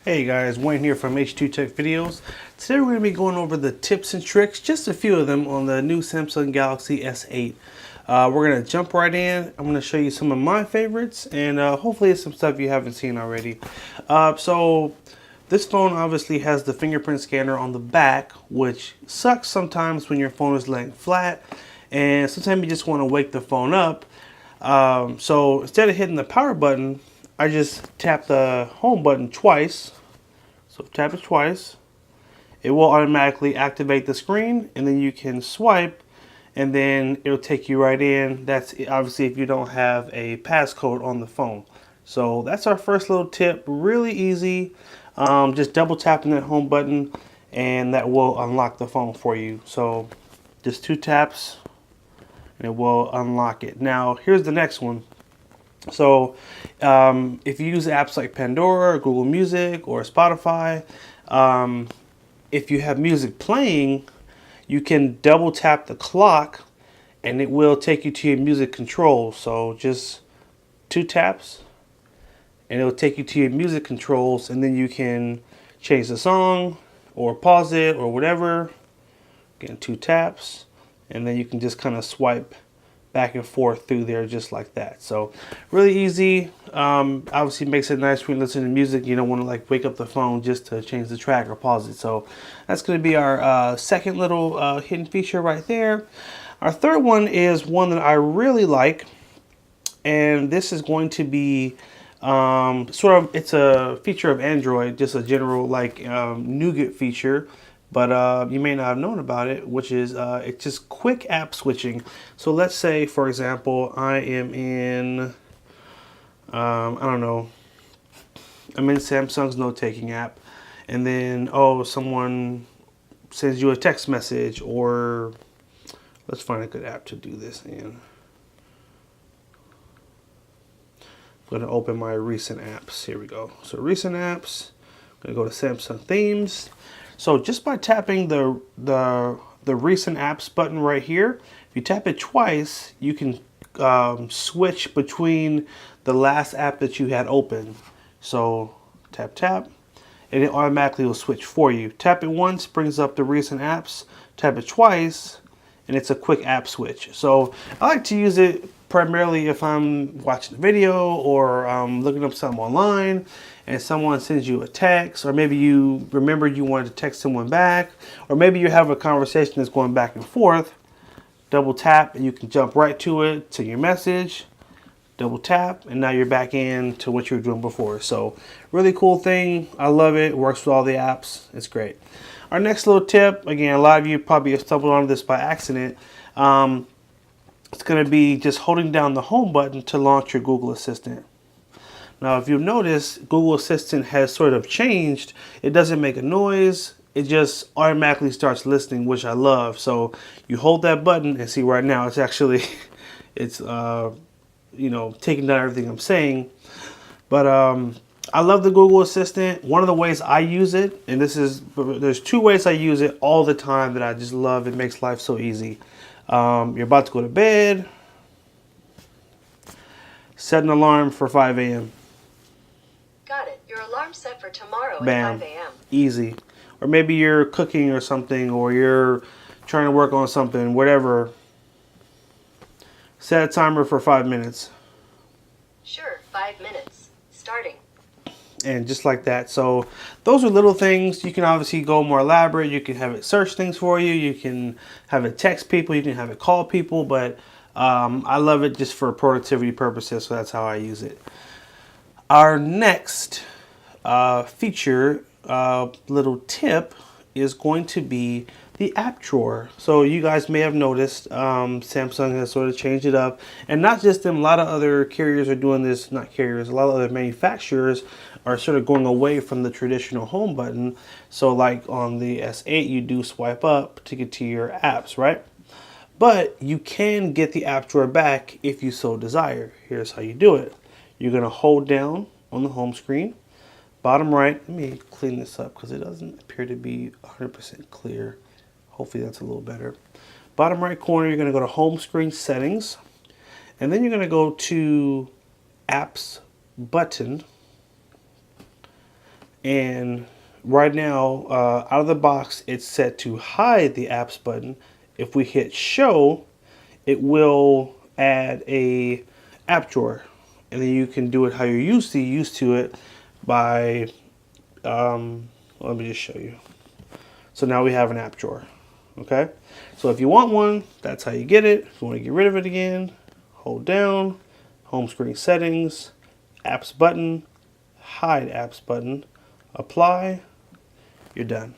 Hey guys, Wayne here from H2 Tech Videos. Today we're going to be going over the tips and tricks, just a few of them, on the new Samsung Galaxy S8. We're going to jump right in. I'm going to show you some of my favorites and hopefully some stuff you haven't seen already. So this phone obviously has the fingerprint scanner on the back, which sucks sometimes when your phone is laying flat and sometimes you just want to wake the phone up. So instead of hitting the power button, I just tap the home button twice. So tap it twice. It will automatically activate the screen, and then you can swipe, and then it'll take you right in. That's obviously if you don't have a passcode on the phone. So that's our first little tip. Really easy. Just double tapping that home button, and that will unlock the phone for you. So just 2 taps, and it will unlock it. Now here's the next one. So if you use apps like Pandora or Google Music or Spotify, if you have music playing, you can double tap the clock and it will take you to your music controls. So just 2 taps and it will take you to your music controls, and then you can change the song or pause it or whatever. Again, 2 taps, and then you can just kind of swipe back and forth through there just like that. So really easy. Obviously makes it nice when you listen to music. You don't want to like wake up the phone just to change the track or pause it. So that's going to be our second little hidden feature right there. Our third one is one that I really like, and this is going to be it's a feature of Android, just a general like nougat feature. But you may not have known about it, which is it's just quick app switching. So let's say, for example, I am in, I don't know, I'm in Samsung's note-taking app, and then, someone sends you a text message, or let's find a good app to do this in. I'm going to open my recent apps. Here we go. So recent apps, I'm going to go to Samsung themes. So just by tapping the recent apps button right here, if you tap it twice, you can switch between the last app that you had open. So tap, tap, and it automatically will switch for you. Tap it once, brings up the recent apps. Tap it twice, and it's a quick app switch. So I like to use it primarily if I'm watching a video or looking up something online and someone sends you a text, or maybe you remember you wanted to text someone back, or maybe you have a conversation that's going back and forth. Double tap and you can jump right to it, to your message. Double tap and now you're back in to what you were doing before. So really cool thing. I love it. It works with all the apps. It's great. Our next little tip, again, a lot of you probably have stumbled onto this by accident. It's going to be just holding down the home button to launch your Google Assistant. Now, if you've noticed, Google Assistant has sort of changed. It doesn't make a noise. It just automatically starts listening, which I love. So you hold that button and see right now, it's actually, it's, taking down everything I'm saying. But I love the Google Assistant. One of the ways I use it, and there's 2 ways I use it all the time that I just love. It makes life so easy. You're about to go to bed. Set an alarm for 5 a.m. Got it. Your alarm's set for tomorrow Bam. at 5 a.m. Easy. Or maybe you're cooking or something, or you're trying to work on something, whatever. Set a timer for 5 minutes. Sure, 5 minutes. Starting. And just like that. So those are little things. You can obviously go more elaborate. You can have it search things for you. You can have it text people. You can have it call people. But I love it just for productivity purposes. So that's how I use it. Our next feature, little tip, is going to be the app drawer. So you guys may have noticed Samsung has sort of changed it up, and not just them, a lot of other carriers are doing this. Not carriers, a lot of other manufacturers are sort of going away from the traditional home button. So like on the S8, you do swipe up to get to your apps, right? But you can get the app drawer back if you so desire. Here's how you do it. You're going to hold down on the home screen, bottom right. Let me clean this up because it doesn't appear to be 100% clear. Hopefully that's a little better. Bottom right corner, you're going to go to home screen settings, and then you're going to go to apps button, And right now, out of the box, it's set to hide the apps button. If we hit show, it will add a app drawer, and then you can do it how you're used to it by let me just show you. So now we have an app drawer. Okay, so if you want one, that's how you get it. If you want to get rid of it again, hold down, home screen settings, apps button, hide apps button, apply, you're done.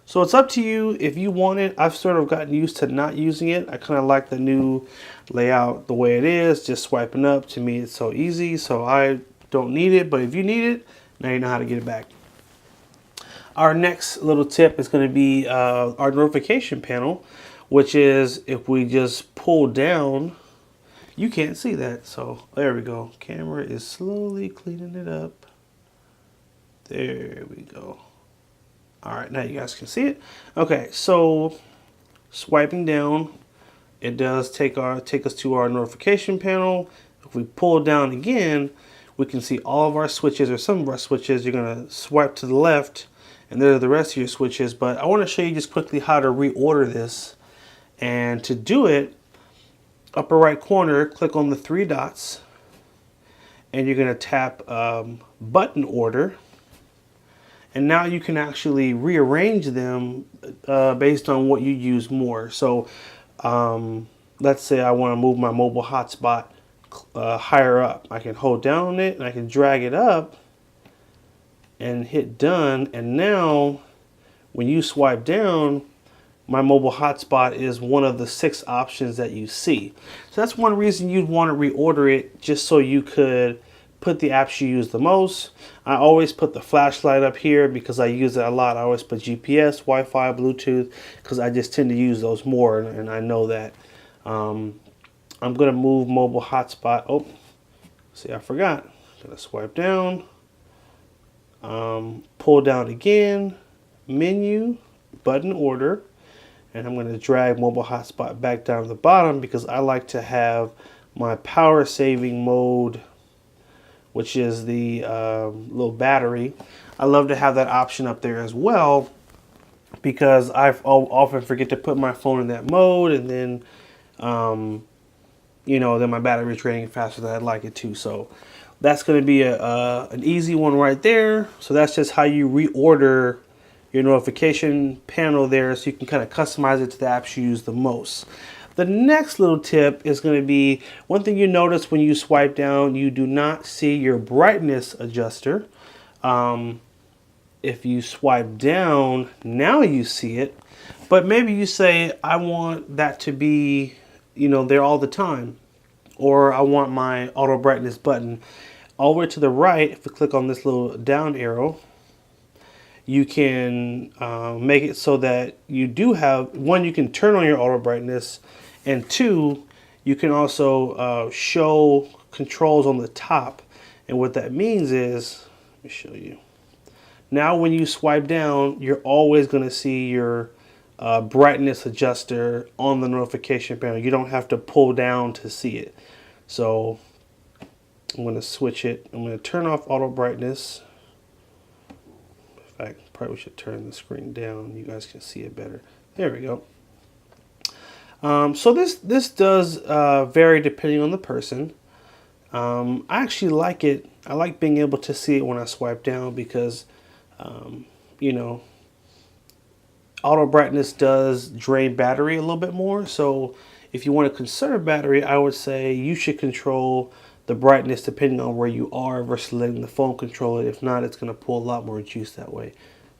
So it's up to you if you want it. I've sort of gotten used to not using it. I kind of like the new layout the way it is, just swiping up. To me, it's so easy, so I don't need it. But if you need it, now you know how to get it back. Our next little tip is going to be our notification panel, which is if we just pull down, you can't see that. So there we go. Camera is slowly cleaning it up. There we go. All right, now you guys can see it. Okay, so swiping down, it does take us to our notification panel. If we pull down again, we can see all of our switches, or some of our switches. You're gonna swipe to the left, and there are the rest of your switches. But I want to show you just quickly how to reorder this. And to do it, upper right corner, click on the three dots, and you're gonna tap button order. And now you can actually rearrange them based on what you use more. So let's say I want to move my mobile hotspot higher up. I can hold down on it and I can drag it up and hit done. And now when you swipe down, my mobile hotspot is one of the 6 options that you see. So that's one reason you'd want to reorder it, just so you could put the apps you use the most. I always put the flashlight up here because I use it a lot. I always put GPS, Wi-Fi, Bluetooth, because I just tend to use those more, and I know that. I'm gonna move mobile hotspot. Oh, see, I forgot. I'm gonna swipe down, pull down again, menu, button order, and I'm gonna drag mobile hotspot back down to the bottom because I like to have my power saving mode, which is the little battery. I love to have that option up there as well because I often forget to put my phone in that mode, and then, then my battery is draining faster than I'd like it to. So that's going to be an easy one right there. So that's just how you reorder your notification panel there, so you can kind of customize it to the apps you use the most. The next little tip is going to be, one thing you notice when you swipe down, you do not see your brightness adjuster. If you swipe down, now you see it, but maybe you say, I want that to be, there all the time, or I want my auto brightness button. All the way to the right, if you click on this little down arrow, you can make it so that you do have, one, you can turn on your auto brightness, and 2, you can also show controls on the top. And what that means is, let me show you. Now when you swipe down, you're always going to see your brightness adjuster on the notification panel. You don't have to pull down to see it. So I'm going to switch it. I'm going to turn off auto brightness. In fact, probably should turn the screen down. You guys can see it better. There we go. So this does vary depending on the person. I actually like it. I like being able to see it when I swipe down because, auto brightness does drain battery a little bit more. So if you want to conserve battery, I would say you should control the brightness depending on where you are versus letting the phone control it. If not, it's going to pull a lot more juice that way.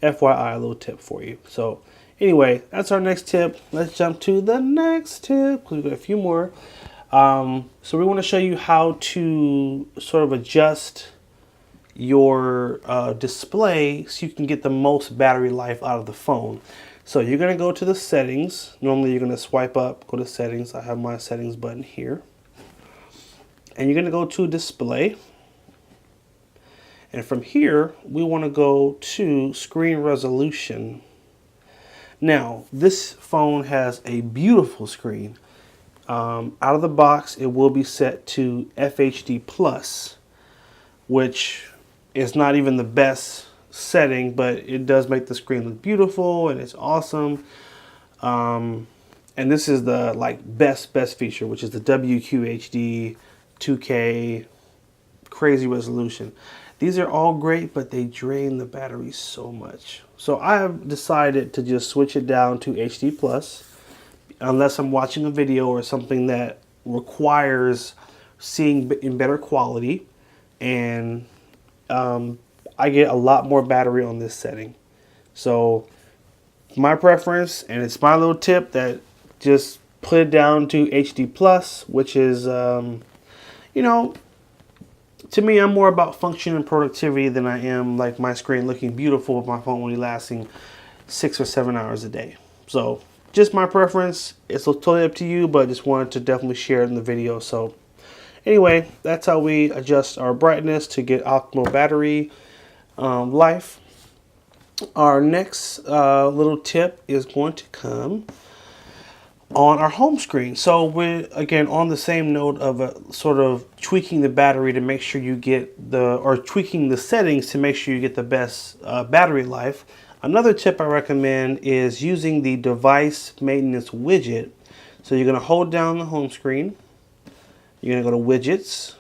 FYI, a little tip for you. So anyway, that's our next tip. Let's jump to the next tip. We've got a few more. So we want to show you how to sort of adjust your display so you can get the most battery life out of the phone. So you're going to go to the settings. Normally you're going to swipe up, go to settings. I have my settings button here. And you're going to go to display. And from here, we want to go to screen resolution. Now, this phone has a beautiful screen. Out of the box, it will be set to FHD+, which is not even the best setting, but it does make the screen look beautiful and it's awesome. And this is the like best feature, which is the WQHD 2K crazy resolution. These are all great, but they drain the battery so much. So I have decided to just switch it down to HD plus, unless I'm watching a video or something that requires seeing in better quality, and I get a lot more battery on this setting. So my preference, and it's my little tip, that just put it down to HD plus, which is you know, to me, I'm more about function and productivity than I am like my screen looking beautiful with my phone only lasting 6 or 7 hours a day. So just my preference. It's totally up to you, but I just wanted to definitely share it in the video. So anyway, that's how we adjust our brightness to get optimal battery life. Our next little tip is going to come on our home screen. So we're again on the same note of sort of tweaking the battery to make sure you get or tweaking the settings to make sure you get the best battery life. Another tip I recommend is using the device maintenance widget. So you're going to hold down the home screen, you're going to go to widgets,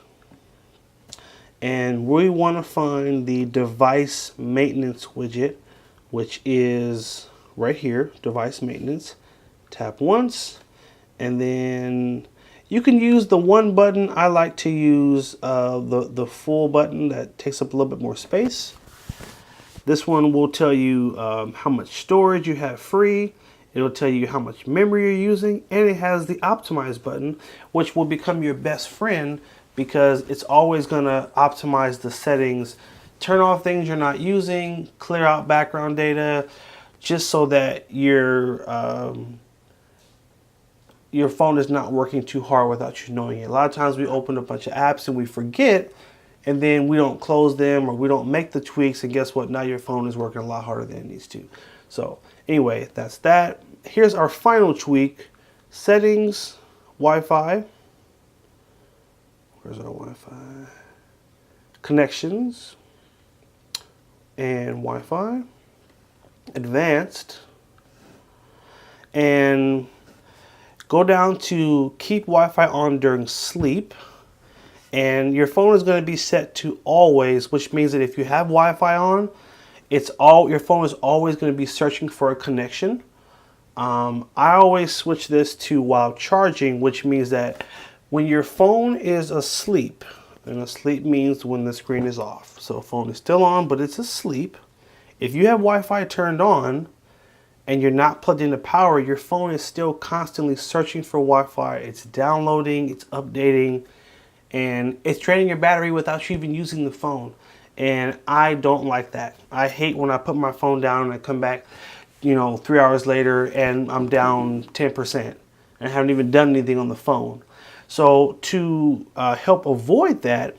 and we want to find the device maintenance widget, which is right here, device maintenance. Tap once, and then you can use the one button. I like to use the full button that takes up a little bit more space. This one will tell you how much storage you have free. It'll tell you how much memory you're using, and it has the optimize button, which will become your best friend because it's always going to optimize the settings, turn off things you're not using, clear out background data, just so that your phone is not working too hard without you knowing it. A lot of times we open a bunch of apps and we forget, and then we don't close them or we don't make the tweaks, and guess what? Now your phone is working a lot harder than it needs to. So anyway, that's that. Here's our final tweak. Settings, Wi-Fi. Where's our Wi-Fi? Connections and Wi-Fi. Advanced. And go down to keep Wi-Fi on during sleep, and your phone is going to be set to always, which means that if you have Wi-Fi on, your phone is always going to be searching for a connection. I always switch this to while charging, which means that when your phone is asleep, and asleep means when the screen is off, so phone is still on but it's asleep. If you have Wi-Fi turned on and you're not plugged into power, your phone is still constantly searching for Wi-Fi. It's downloading, it's updating, and it's draining your battery without you even using the phone. And I don't like that. I hate when I put my phone down and I come back, 3 hours later and I'm down 10% and I haven't even done anything on the phone. So to help avoid that,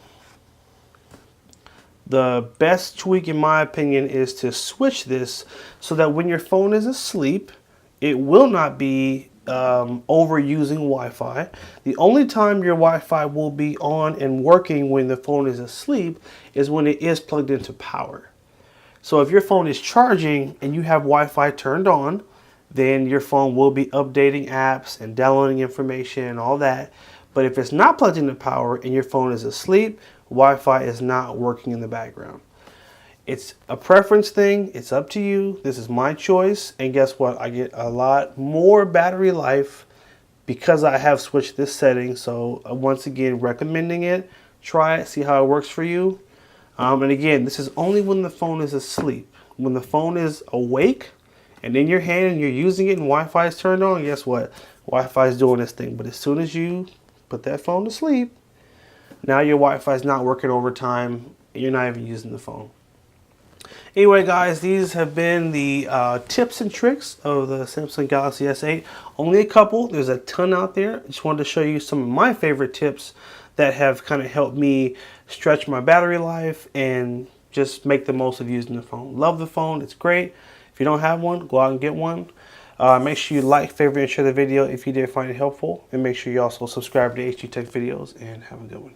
the best tweak, in my opinion, is to switch this so that when your phone is asleep, it will not be overusing Wi-Fi. The only time your Wi-Fi will be on and working when the phone is asleep is when it is plugged into power. So if your phone is charging and you have Wi-Fi turned on, then your phone will be updating apps and downloading information and all that. But if it's not plugged into power and your phone is asleep, Wi-Fi is not working in the background. It's a preference thing. It's up to you. This is my choice. And guess what? I get a lot more battery life because I have switched this setting. So once again, recommending it. Try it. See how it works for you. And again, this is only when the phone is asleep. When the phone is awake and in your hand and you're using it and Wi-Fi is turned on, guess what? Wi-Fi is doing this thing. But as soon as you put that phone to sleep, now your Wi-Fi is not working overtime. You're not even using the phone. Anyway, guys, these have been the tips and tricks of the Samsung Galaxy S8. Only a couple. There's a ton out there. I just wanted to show you some of my favorite tips that have kind of helped me stretch my battery life and just make the most of using the phone. Love the phone. It's great. If you don't have one, go out and get one. Make sure you like, favorite, and share the video if you did find it helpful. And make sure you also subscribe to HG Tech videos, and have a good one.